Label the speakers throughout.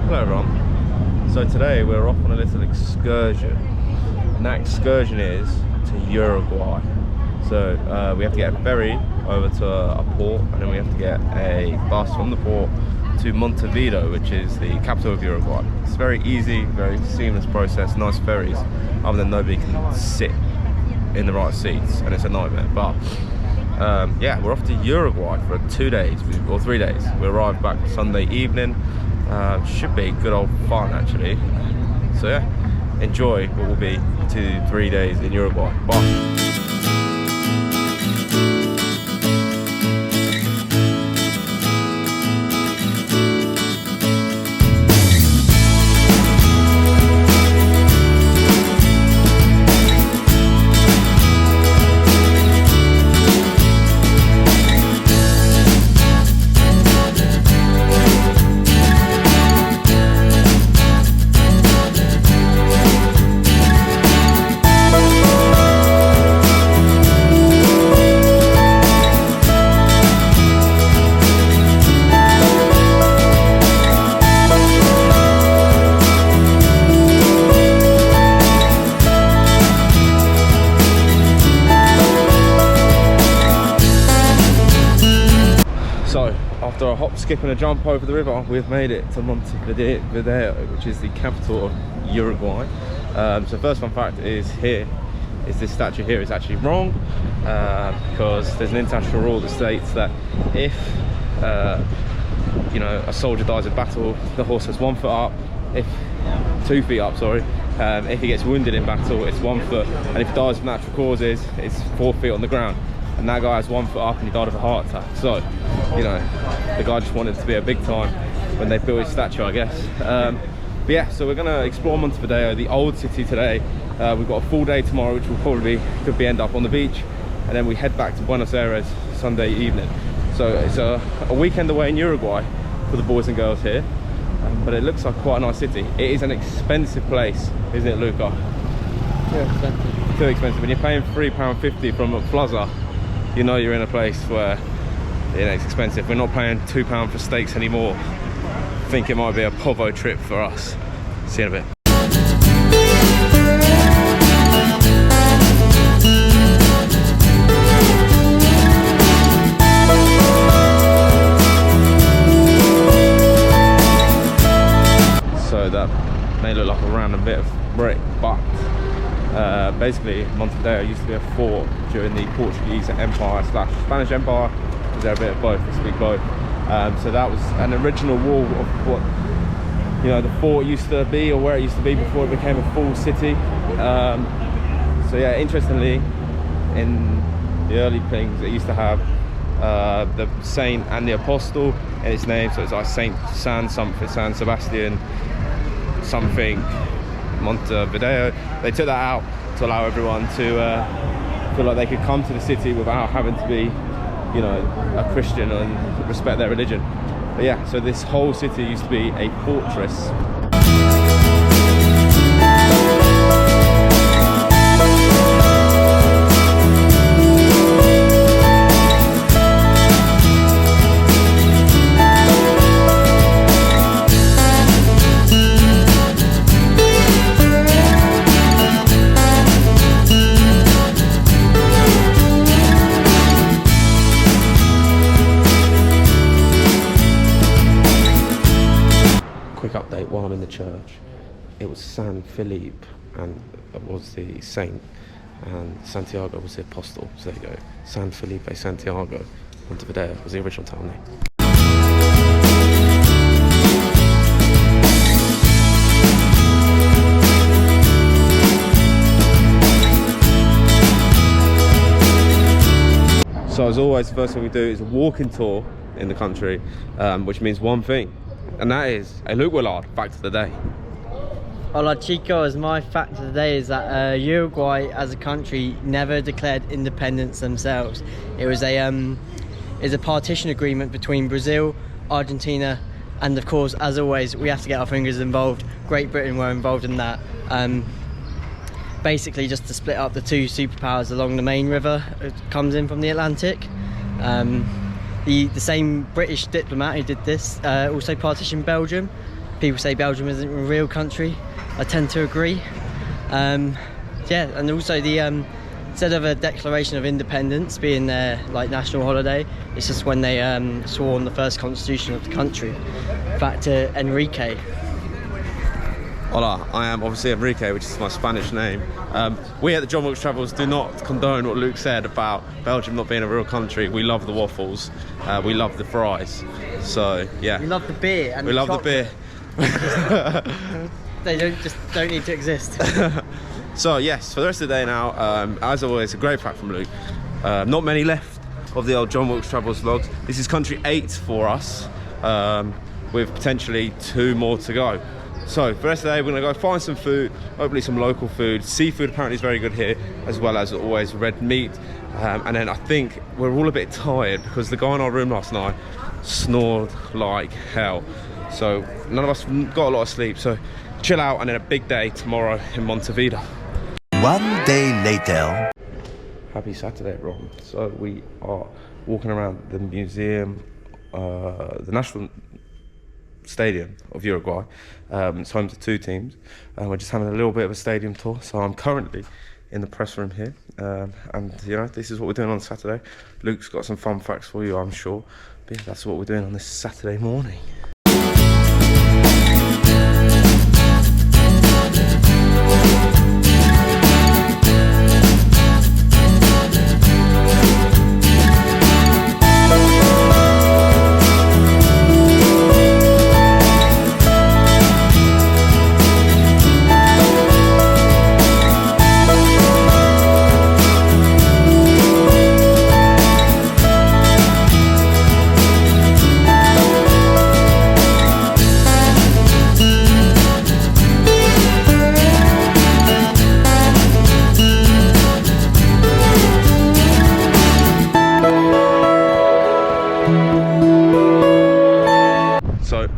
Speaker 1: Hello everyone. So today we're off on a little excursion, and that excursion is to Uruguay. So we have to get a ferry over to a port, and then we have to get a bus from the port to Montevideo, which is the capital of Uruguay. It's very easy, very seamless process, nice ferries, other than nobody can sit in the right seats and it's a nightmare. But yeah, we're off to Uruguay for 2 days or 3 days. We arrive back Sunday evening. Should be good old fun actually. So yeah, enjoy what will be 2 to 3 days in Uruguay. Bye. After a hop, skip and a jump over the river, we've made it to Montevideo, which is the capital of Uruguay. So first fun fact is this statue here is actually wrong, because there's an international rule that states that if you know, a soldier dies in battle, the horse has 1 foot up, 2 feet up, sorry. If he gets wounded in battle, it's 1 foot, and if he dies of natural causes, it's 4 feet on the ground. And that guy has 1 foot up and he died of a heart attack. So, you know, the guy just wanted to be a big time when they built his statue, I guess. But yeah, so we're gonna explore Montevideo, the old city today. We've got a full day tomorrow, which will probably could end up on the beach, and then we head back to Buenos Aires Sunday evening. So it's a weekend away in Uruguay for the boys and girls here, but it looks like quite a nice city. It is an expensive place, isn't it, Luca?
Speaker 2: Too expensive.
Speaker 1: Too expensive. When you're paying £3.50 from a plaza, you know you're in a place where, you know, it's expensive. We're not paying £2 for steaks anymore. I think it might be a Povo trip for us. See you in a bit. So that may look like a random bit of brick, but basically Montevideo used to be a fort during the Portuguese Empire / Spanish Empire, because they're a bit of both, they speak both. So that was an original wall of what, you know, the fort used to be, or where it used to be before it became a full city. So yeah, interestingly, in the early things it used to have the saint and the apostle in its name, so it's like Saint San something, San Sebastian something Montevideo. They took that out to allow everyone to feel like they could come to the city without having to be, you know, a Christian and respect their religion. But yeah, so this whole city used to be a fortress. Update while I'm in the church, it was San Felipe and was the saint, and Santiago was the apostle. So there you go, San Felipe Santiago Montevideo was the original town name. So as always, the first thing we do is a walking tour in the country, which means one thing, and that is a Luke Willard fact of the day.
Speaker 2: Hola chicos, my fact of the day is that Uruguay as a country never declared independence themselves. It was a partition agreement between Brazil, Argentina, and of course, as always, we have to get our fingers involved. Great Britain were involved in that. Basically just to split up the two superpowers along the main river. It comes in from the Atlantic. The same British diplomat who did this also partitioned Belgium. people say Belgium isn't a real country. I tend to agree. Yeah, and also the instead of a declaration of independence being their like national holiday, it's just when they swore on the first constitution of the country. Back to Enrique.
Speaker 1: Hola, I am obviously Enrique, which is my Spanish name. We at the John Wilkes Travels do not condone what Luke said about Belgium not being a real country. We love the waffles, we love the fries, so yeah.
Speaker 2: We love the beer and
Speaker 1: we love the beer.
Speaker 2: They don't need to exist.
Speaker 1: So yes, for the rest of the day now, as always, a great fact from Luke. Not many left of the old John Wilkes Travels vlogs. This is country 8 for us, with potentially 2 more to go. So for the rest of the day, we're gonna go find some food, hopefully some local food. Seafood apparently is very good here, as well as always red meat. And then I think we're all a bit tired because the guy in our room last night snored like hell. So none of us got a lot of sleep. So chill out, and then a big day tomorrow in Montevideo.
Speaker 3: One day later.
Speaker 1: Happy Saturday, everyone. So we are walking around the museum, the National Stadium of Uruguay. It's home to 2 teams, and we're just having a little bit of a stadium tour. So I'm currently in the press room here, and you know, this is what we're doing on Saturday. Luke's got some fun facts for you, I'm sure, but yeah, that's what we're doing on this Saturday morning.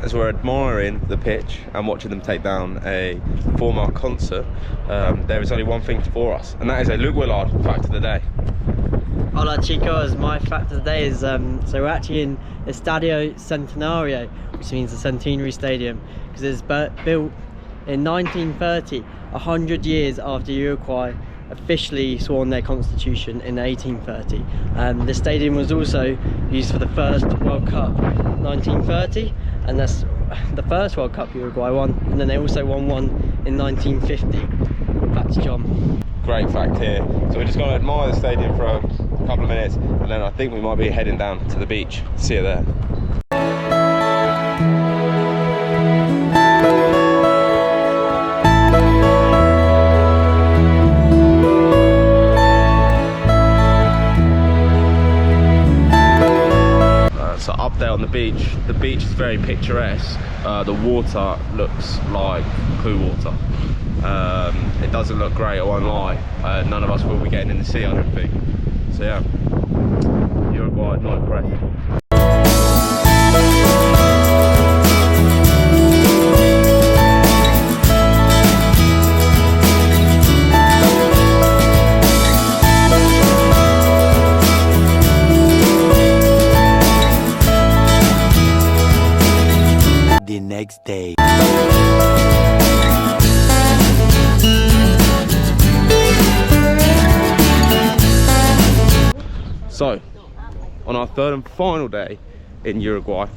Speaker 1: As we're admiring the pitch and watching them take down a former concert, there is only one thing for us, and that is a Luke Willard fact of the day.
Speaker 2: Hola chicos, my fact of the day is, so we're actually in Estadio Centenario, which means the Centenary Stadium, because it was built in 1930, 100 years after Uruguay officially sworn their constitution in 1830. The stadium was also used for the first World Cup 1930, and that's the first World Cup Uruguay won, and then they also won one in 1950. Back to John.
Speaker 1: Great fact here. So we're just going to admire the stadium for a couple of minutes, and then I think we might be heading down to the beach. See you there. So up there on the beach is very picturesque. The water looks like poo water. It doesn't look great, I won't lie. None of us will be getting in the sea, I don't think. So yeah, Uruguay, not impressed.
Speaker 3: The next day.
Speaker 1: So, on our 3rd and final day in Uruguay,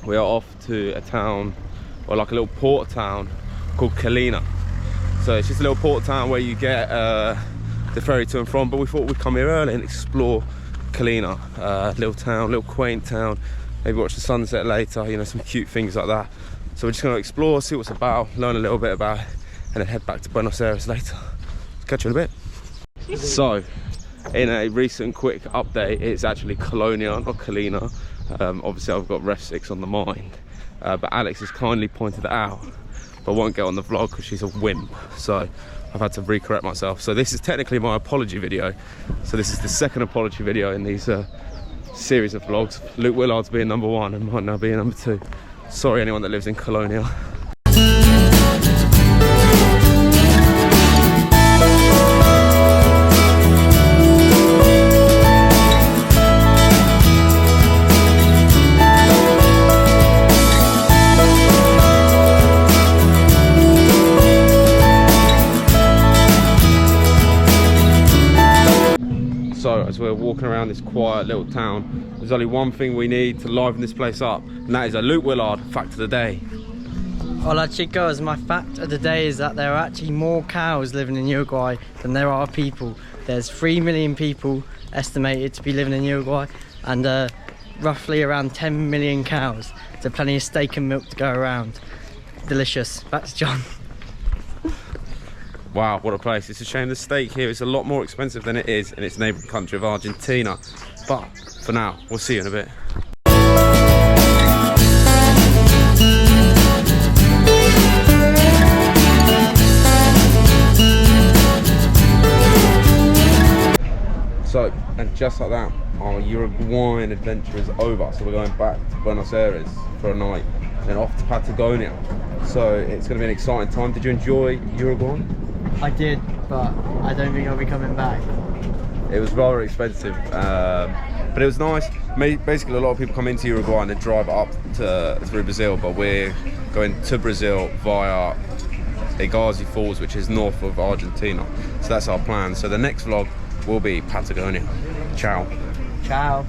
Speaker 1: we are off to a town, or like a little port town called Colina. So it's just a little port town where you get the ferry to and from, but we thought we'd come here early and explore Colina. Little town, little quaint town. Maybe watch the sunset later, you know, some cute things like that. So we're just going to explore, see what's about, learn a little bit about it, and then head back to Buenos Aires later. Catch you in a bit. So, in a recent quick update, it's actually Colonia, not Colina. Obviously I've got Ref 6 on the mind, but Alex has kindly pointed it out, but won't get on the vlog because she's a wimp. So I've had to recorrect myself. So this is technically my apology video. So this is the 2nd apology video in these series of vlogs. Luke Willard's being number 1 and mine now being number 2. Sorry anyone that lives in Colonia. So as we're walking around this quiet little town, there's only one thing we need to liven this place up, and that is a Luke Willard fact of the day.
Speaker 2: Hola chicos, my fact of the day is that there are actually more cows living in Uruguay than there are people. There's 3 million people estimated to be living in Uruguay, and roughly around 10 million cows. So plenty of steak and milk to go around. Delicious. Back to John.
Speaker 1: Wow, what a place. It's a shame the steak here is a lot more expensive than it is in its neighbouring country of Argentina. But for now, we'll see you in a bit. So, and just like that, our Uruguayan adventure is over. So we're going back to Buenos Aires for a night, then off to Patagonia. So it's going to be an exciting time. Did you enjoy Uruguay?
Speaker 2: I did, but I don't think I'll be coming back.
Speaker 1: It was rather expensive, but it was nice. Basically, a lot of people come into Uruguay and they drive up through Brazil, but we're going to Brazil via Igazi Falls, which is north of Argentina. So that's our plan. So the next vlog will be Patagonia. Ciao.
Speaker 2: Ciao.